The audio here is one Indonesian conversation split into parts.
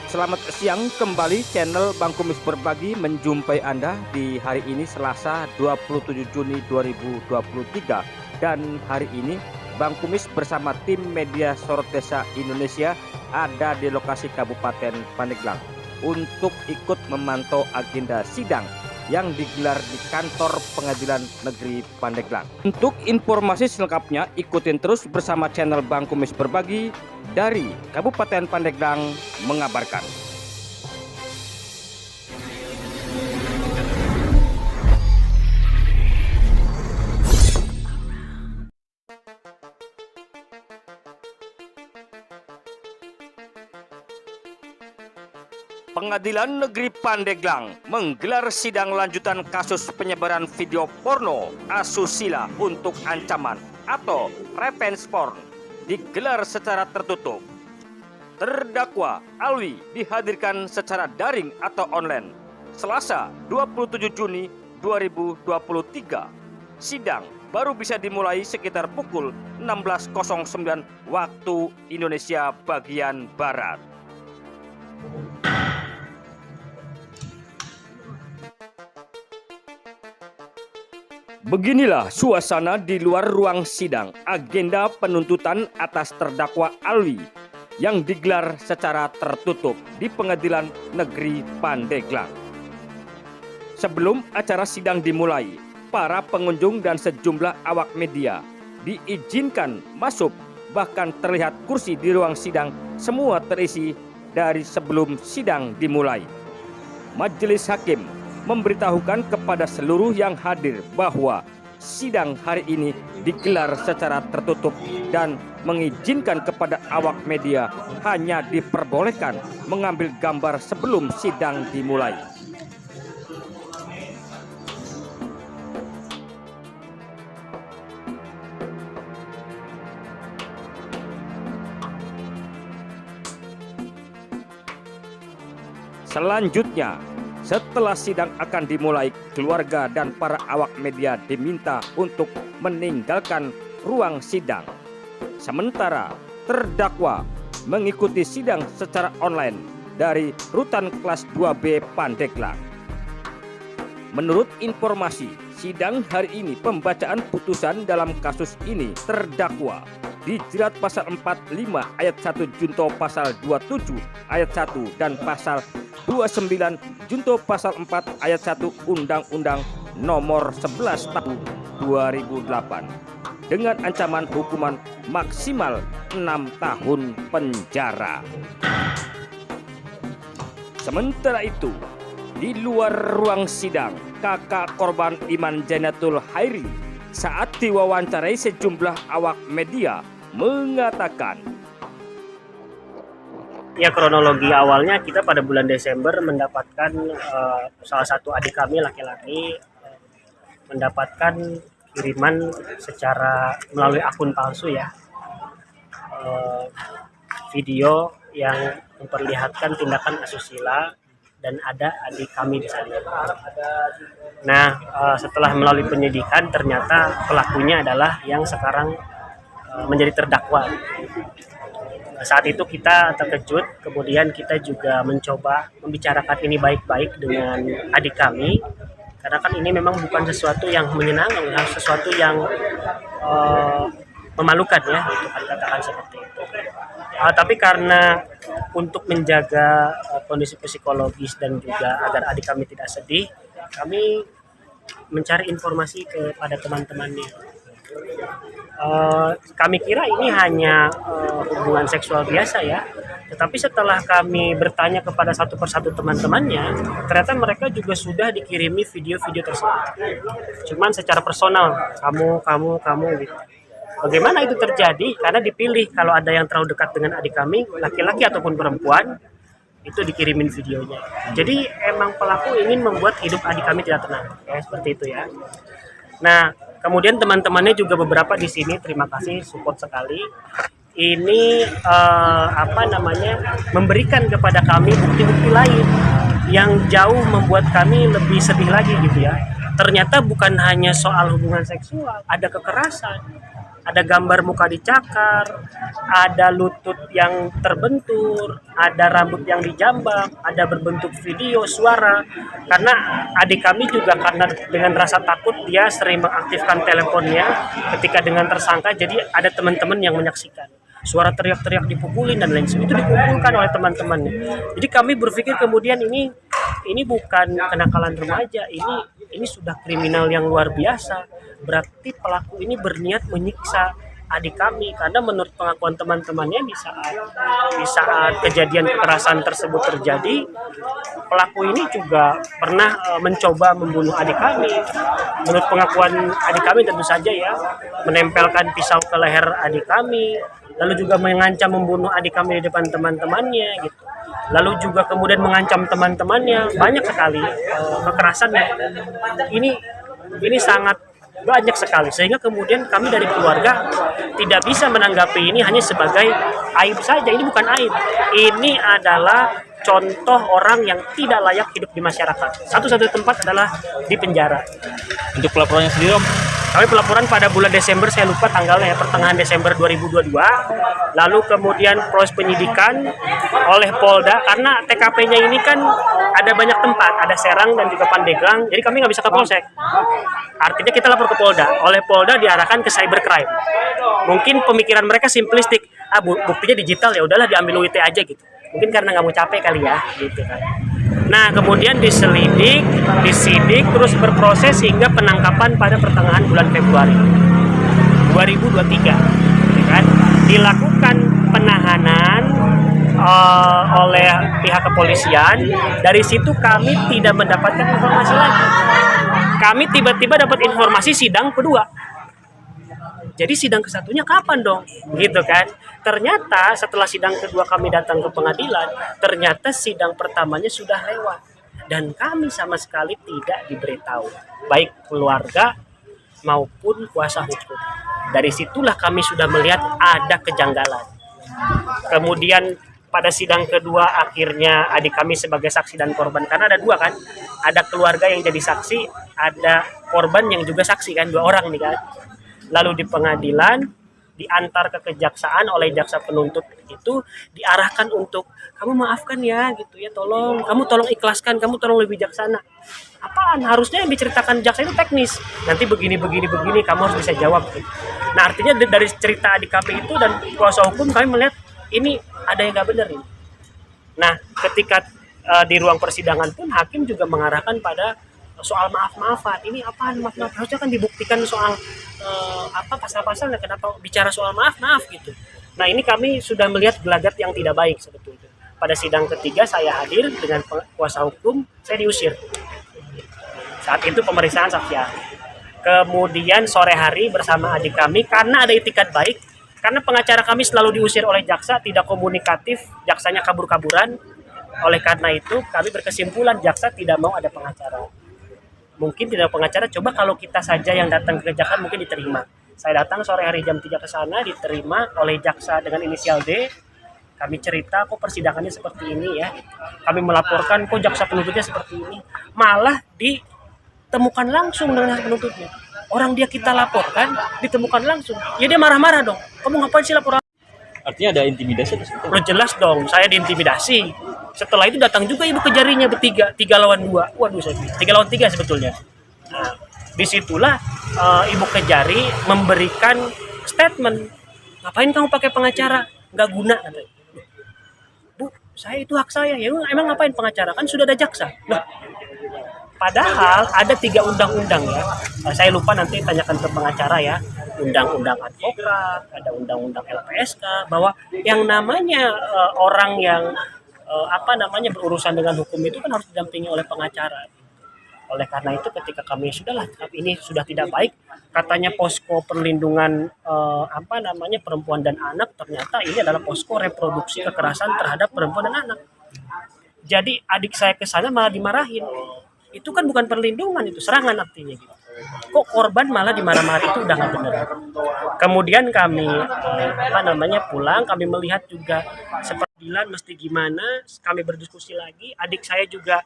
Selamat siang, kembali channel Bang Kumis Berbagi menjumpai Anda di hari ini Selasa 27 Juni 2023. Dan hari ini Bang Kumis bersama tim media Sorot Desa Indonesia ada di lokasi Kabupaten Pandeglang untuk ikut memantau agenda sidang yang digelar di kantor Pengadilan Negeri Pandeglang. Untuk informasi selengkapnya ikutin terus bersama channel Bang Kumis Berbagi dari Kabupaten Pandeglang mengabarkan. Pengadilan Negeri Pandeglang menggelar sidang lanjutan kasus penyebaran video porno asusila untuk ancaman atau revenge porn digelar secara tertutup. Terdakwa Alwi dihadirkan secara daring atau online Selasa 27 Juni 2023. Sidang baru bisa dimulai sekitar pukul 16.09 waktu Indonesia bagian Barat. Beginilah suasana di luar ruang sidang agenda penuntutan atas terdakwa Alwi yang digelar secara tertutup di Pengadilan Negeri Pandeglang. Sebelum acara sidang dimulai, para pengunjung dan sejumlah awak media diizinkan masuk, bahkan terlihat kursi di ruang sidang semua terisi dari sebelum sidang dimulai. Majelis Hakim memberitahukan kepada seluruh yang hadir bahwa sidang hari ini digelar secara tertutup dan mengizinkan kepada awak media hanya diperbolehkan mengambil gambar sebelum sidang dimulai. Selanjutnya, setelah sidang akan dimulai, keluarga dan para awak media diminta untuk meninggalkan ruang sidang. Sementara terdakwa mengikuti sidang secara online dari Rutan Kelas 2B Pandeglang. Menurut informasi, sidang hari ini pembacaan putusan dalam kasus ini terdakwa dijerat pasal 45 ayat 1 junto pasal 27 ayat 1 dan pasal 29 junto pasal 4 ayat 1 Undang-Undang Nomor 11 Tahun 2008 dengan ancaman hukuman maksimal 6 tahun penjara. Sementara itu, di luar ruang sidang, kakak korban Iman Jainatul Hairi saat diwawancarai sejumlah awak media mengatakan, ya, kronologi awalnya kita pada bulan Desember mendapatkan salah satu adik kami laki-laki mendapatkan kiriman secara melalui akun palsu ya, video yang memperlihatkan tindakan asusila dan ada adik kami di sana. Nah, setelah melalui penyidikan ternyata pelakunya adalah yang sekarang menjadi terdakwa. Saat itu kita terkejut, kemudian kita juga mencoba membicarakan ini baik-baik dengan adik kami, karena kan ini memang bukan sesuatu yang menyenangkan, sesuatu yang memalukan ya, untuk katakan seperti itu. Tapi karena untuk menjaga kondisi psikologis dan juga agar adik kami tidak sedih, kami mencari informasi kepada teman-temannya. Kami kira ini hanya hubungan seksual biasa ya, tetapi setelah kami bertanya kepada satu persatu teman-temannya, ternyata mereka juga sudah dikirimi video-video tersebut, cuman secara personal, kamu gitu. Bagaimana itu terjadi? Karena dipilih kalau ada yang terlalu dekat dengan adik kami, laki-laki ataupun perempuan, itu dikirimin videonya. Jadi emang pelaku ingin membuat hidup adik kami tidak tenang, ya, seperti itu ya. Nah, kemudian teman-temannya juga beberapa di sini, terima kasih, support sekali. Ini memberikan kepada kami bukti-bukti lain yang jauh membuat kami lebih sedih lagi gitu ya. Ternyata bukan hanya soal hubungan seksual, ada kekerasan. ada gambar muka dicakar, ada lutut yang terbentur, ada rambut yang dijambak, ada berbentuk video, suara. Karena adik kami juga karena dengan rasa takut dia sering mengaktifkan teleponnya ketika dengan tersangka, jadi ada teman-teman yang menyaksikan. Suara teriak-teriak dipukulin dan lain sebagainya itu dikumpulkan oleh teman-temannya. Jadi kami berpikir kemudian ini bukan kenakalan remaja, ini sudah kriminal yang luar biasa. Berarti pelaku ini berniat menyiksa adik kami, karena menurut pengakuan teman-temannya di saat kejadian kekerasan tersebut terjadi, pelaku ini juga pernah mencoba membunuh adik kami. Menurut pengakuan adik kami tentu saja ya, menempelkan pisau ke leher adik kami, lalu juga mengancam membunuh adik kami di depan teman-temannya gitu. Lalu juga kemudian mengancam teman-temannya, banyak sekali kekerasannya. Ini sangat banyak sekali, sehingga kemudian kami dari keluarga tidak bisa menanggapi ini hanya sebagai aib saja. Ini bukan aib, ini adalah contoh orang yang tidak layak hidup di masyarakat. Satu-satunya tempat adalah di penjara. Untuk pelaporannya sendiri, Om? Kami pelaporan pada bulan Desember, saya lupa tanggalnya ya, pertengahan Desember 2022. Lalu kemudian proses penyidikan oleh Polda, karena TKP-nya ini kan ada banyak tempat, ada Serang dan juga Pandeglang, jadi kami nggak bisa ke Polsek. Artinya kita lapor ke Polda, oleh Polda diarahkan ke cybercrime. Mungkin pemikiran mereka simplistik, buktinya digital, ya udahlah diambil UIT aja gitu. Mungkin karena nggak mau capek kali ya, gitu kan. Nah, kemudian disidik, terus berproses hingga penangkapan pada pertengahan bulan Februari 2023, ya kan? Dilakukan penahanan oleh pihak kepolisian. Dari situ kami tidak mendapatkan informasi lagi. Kami tiba-tiba dapat informasi sidang kedua. Jadi sidang kesatunya kapan dong? Gitu kan. Ternyata setelah sidang kedua kami datang ke pengadilan, ternyata sidang pertamanya sudah lewat. Dan kami sama sekali tidak diberitahu, baik keluarga maupun kuasa hukum. Dari situlah kami sudah melihat ada kejanggalan. Kemudian pada sidang kedua akhirnya adik kami sebagai saksi dan korban, karena ada dua kan, ada keluarga yang jadi saksi, ada korban yang juga saksi kan, 2 orang nih kan. Lalu di pengadilan diantar ke kejaksaan oleh jaksa penuntut, itu diarahkan untuk kamu maafkan ya gitu ya, kamu tolong ikhlaskan, kamu tolong lebih bijaksana. Apaan? Harusnya yang diceritakan jaksa itu teknis, nanti begini kamu harus bisa jawab gitu. Nah, artinya dari cerita adik kami itu dan kuasa hukum kami melihat ini ada yang nggak benar ini. Nah, ketika di ruang persidangan pun hakim juga mengarahkan pada soal maaf-maafan. Ini apaan maaf-maaf? Harusnya kan dibuktikan soal pasal-pasalnya, kenapa bicara soal maaf gitu. Nah, ini kami sudah melihat gelagat yang tidak baik sebetulnya. Pada sidang ketiga saya hadir dengan kuasa hukum, saya diusir. Saat itu pemeriksaan saksi ahli. Kemudian sore hari bersama adik kami, karena ada itikat baik, karena pengacara kami selalu diusir oleh jaksa, tidak komunikatif, jaksanya kabur-kaburan. Oleh karena itu kami berkesimpulan jaksa tidak mau ada pengacara. Mungkin tidak pengacara, coba kalau kita saja yang datang ke kejaksaan mungkin diterima. Saya datang sore hari jam 3 ke sana, diterima oleh jaksa dengan inisial D. Kami cerita kok persidangannya seperti ini ya. Kami melaporkan kok jaksa penuntutnya seperti ini. Malah ditemukan langsung dengan penuntutnya. Orang dia kita laporkan, ditemukan langsung. Ya dia marah-marah dong. Kamu ngapain sih laporan? Artinya ada intimidasi atau seperti Lo jelas dong, saya diintimidasi. Setelah itu datang juga ibu kejarinya bertiga, 3 lawan 2. Waduh, 3 lawan 3 sebetulnya. Nah, disitulah ibu kejari memberikan statement. Ngapain kamu pakai pengacara? Nggak guna katanya. Bu, saya itu hak saya. Ya emang ngapain pengacara? Kan sudah ada jaksa. Nah, padahal ada 3 undang-undang ya. Saya lupa, nanti tanyakan ke pengacara ya. Undang-undang advokat, ada undang-undang LPSK, bahwa yang namanya orang yang berurusan dengan hukum itu kan harus didampingi oleh pengacara. Oleh karena itu ketika kami ini sudah tidak baik, katanya posko perlindungan perempuan dan anak, ternyata ini adalah posko reproduksi kekerasan terhadap perempuan dan anak. Jadi adik saya ke sana malah dimarahin. Itu kan bukan perlindungan, itu serangan artinya gitu. Kok korban malah dimarah-marah, itu udah nggak benar. Kemudian kami pulang, kami melihat juga sepertilan mesti gimana, kami berdiskusi lagi. Adik saya juga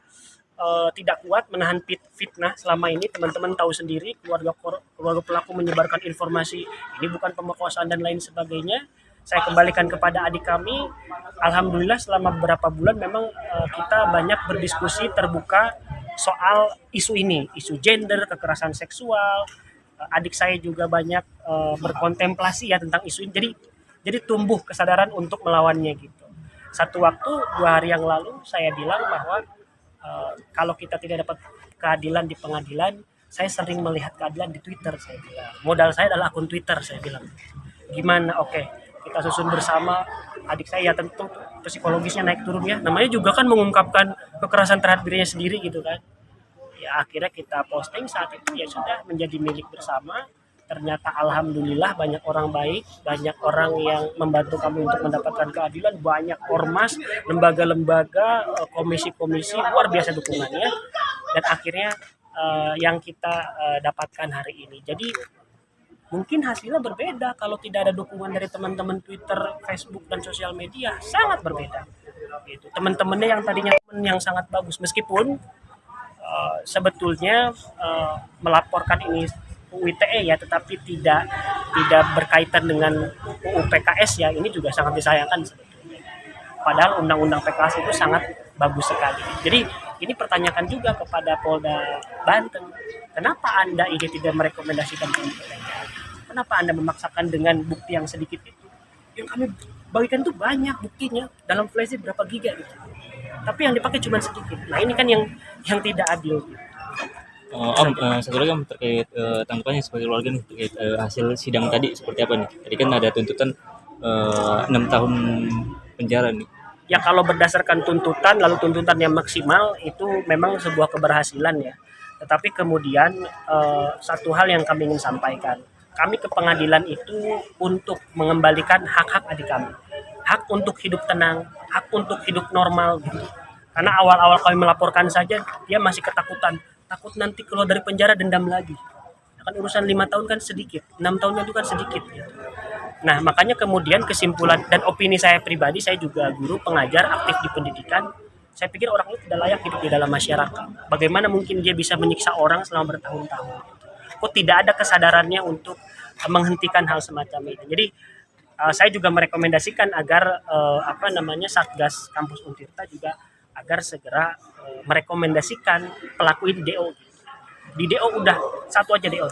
tidak kuat menahan fitnah selama ini. Teman-teman tahu sendiri, keluarga keluarga pelaku menyebarkan informasi ini bukan pemerkosaan dan lain sebagainya, saya kembalikan kepada adik kami. Alhamdulillah selama beberapa bulan memang kita banyak berdiskusi terbuka soal isu ini, isu gender, kekerasan seksual. Adik saya juga banyak berkontemplasi ya tentang isu ini. Jadi tumbuh kesadaran untuk melawannya gitu. Satu waktu 2 hari yang lalu saya bilang bahwa kalau kita tidak dapat keadilan di pengadilan, saya sering melihat keadilan di Twitter. Saya bilang modal saya adalah akun Twitter. Saya bilang gimana? Oke, kita susun bersama. Adik saya ya tentu psikologisnya naik turun ya. Namanya juga kan mengungkapkan kekerasan terhadap dirinya sendiri gitu kan. Ya akhirnya kita posting saat itu ya sudah menjadi milik bersama. Ternyata alhamdulillah banyak orang baik, banyak orang yang membantu kami untuk mendapatkan keadilan, banyak ormas, lembaga-lembaga, komisi-komisi, luar biasa dukungannya. Dan akhirnya yang kita dapatkan hari ini. Jadi mungkin hasilnya berbeda kalau tidak ada dukungan dari teman-teman Twitter, Facebook, dan sosial media, sangat berbeda. Gitu. Teman-temannya yang tadinya teman yang sangat bagus, meskipun sebetulnya melaporkan ini UU ITE ya, tetapi tidak berkaitan dengan UU PKS ya, ini juga sangat disayangkan sebetulnya. Padahal undang-undang PKS itu sangat bagus sekali. Jadi ini pertanyakan juga kepada Polda Banten, kenapa Anda ini tidak merekomendasikan pemerintah? Kenapa Anda memaksakan dengan bukti yang sedikit itu? Yang kami bagikan itu banyak buktinya, dalam flash disk berapa giga gitu. Tapi yang dipakai cuma sedikit. Nah ini kan yang tidak adil. Om, satu lagi Om terkait tanggapannya sebagai keluarga nih terkait hasil sidang tadi seperti apa nih? Tadi kan ada tuntutan 6 tahun penjara nih. Ya kalau berdasarkan tuntutan, lalu tuntutan yang maksimal itu memang sebuah keberhasilan ya. Tetapi kemudian satu hal yang kami ingin sampaikan, kami ke pengadilan itu untuk mengembalikan hak-hak adik kami. Hak untuk hidup tenang, hak untuk hidup normal gitu. Karena awal-awal kami melaporkan saja, dia masih ketakutan. Takut nanti keluar dari penjara dendam lagi. Kan urusan 5 tahun kan sedikit, 6 tahunnya itu kan sedikit gitu. Nah makanya kemudian kesimpulan dan opini saya pribadi, saya juga guru pengajar aktif di pendidikan. Saya pikir orang itu tidak layak hidup di dalam masyarakat. Bagaimana mungkin dia bisa menyiksa orang selama bertahun-tahun? Kok tidak ada kesadarannya untuk menghentikan hal semacam itu? Jadi saya juga merekomendasikan agar Satgas Kampus Untirta juga agar segera merekomendasikan pelaku ini DO. Di DO udah satu aja DO.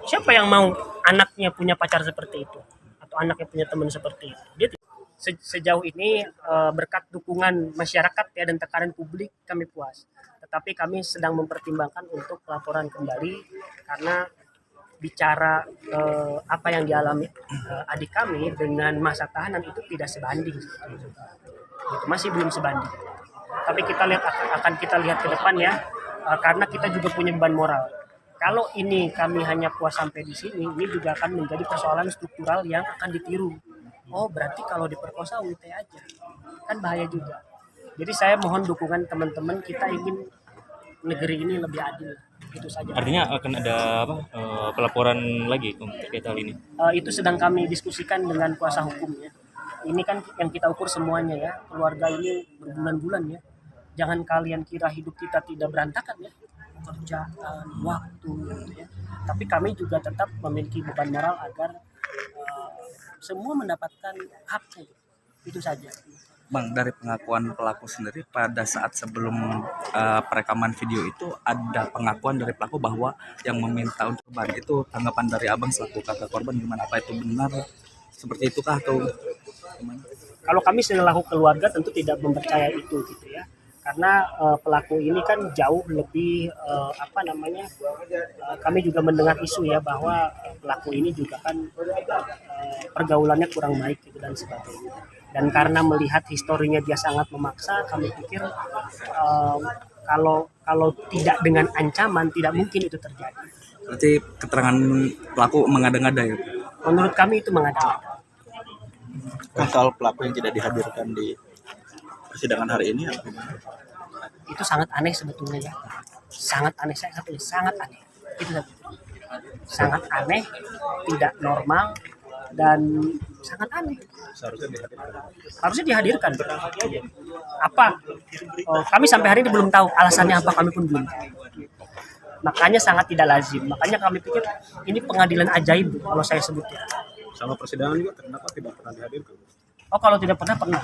Siapa yang mau anaknya punya pacar seperti itu atau anaknya punya teman seperti itu? Dia sejauh ini berkat dukungan masyarakat ya dan tekanan publik kami puas. Tetapi kami sedang mempertimbangkan untuk pelaporan kembali karena bicara apa yang dialami adik kami dengan masa tahanan itu tidak sebanding. Itu masih belum sebanding. Tapi kita lihat ke depan ya, karena kita juga punya beban moral. Kalau ini kami hanya puas sampai di sini, ini juga akan menjadi persoalan struktural yang akan ditiru. Oh berarti kalau diperkosa UIT aja, kan bahaya juga. Jadi saya mohon dukungan teman-teman, kita ingin negeri ini lebih adil. Itu saja. Artinya akan ada pelaporan lagi terkait hal ini? Itu sedang kami diskusikan dengan kuasa hukumnya. Ini kan yang kita ukur semuanya ya, keluarga ini berbulan-bulan ya. Jangan kalian kira hidup kita tidak berantakan ya, pekerjaan, waktu gitu ya. Tapi kami juga tetap memiliki beban moral agar semua mendapatkan haknya. Itu saja. Bang, dari pengakuan pelaku sendiri pada saat sebelum perekaman video itu ada pengakuan dari pelaku bahwa yang meminta untuk korban itu, tanggapan dari abang selaku kakak korban gimana? Apa itu benar seperti itukah atau gimana? Kalau kami selaku keluarga tentu tidak mempercayai itu gitu ya. Karena pelaku ini kan jauh lebih kami juga mendengar isu ya bahwa pelaku ini juga kan pergaulannya kurang baik gitu dan sebagainya. Dan karena melihat historinya dia sangat memaksa, kami pikir kalau tidak dengan ancaman tidak mungkin itu terjadi. Berarti keterangan pelaku mengada-ngada ya? Menurut kami itu mengada-ngada. Soal pelaku yang tidak dihadirkan di persidangan hari ini itu sangat aneh sebetulnya ya, sangat aneh, sangat aneh itu sangat aneh, tidak normal dan sangat aneh. Harusnya dihadirkan. Apa? Kami sampai hari ini belum tahu alasannya apa, kami pun belum tahu. Makanya sangat tidak lazim. Makanya kami pikir ini pengadilan ajaib kalau saya sebutnya. Sama persidangan juga kenapa tidak pernah dihadirkan? Oh, kalau tidak pernah.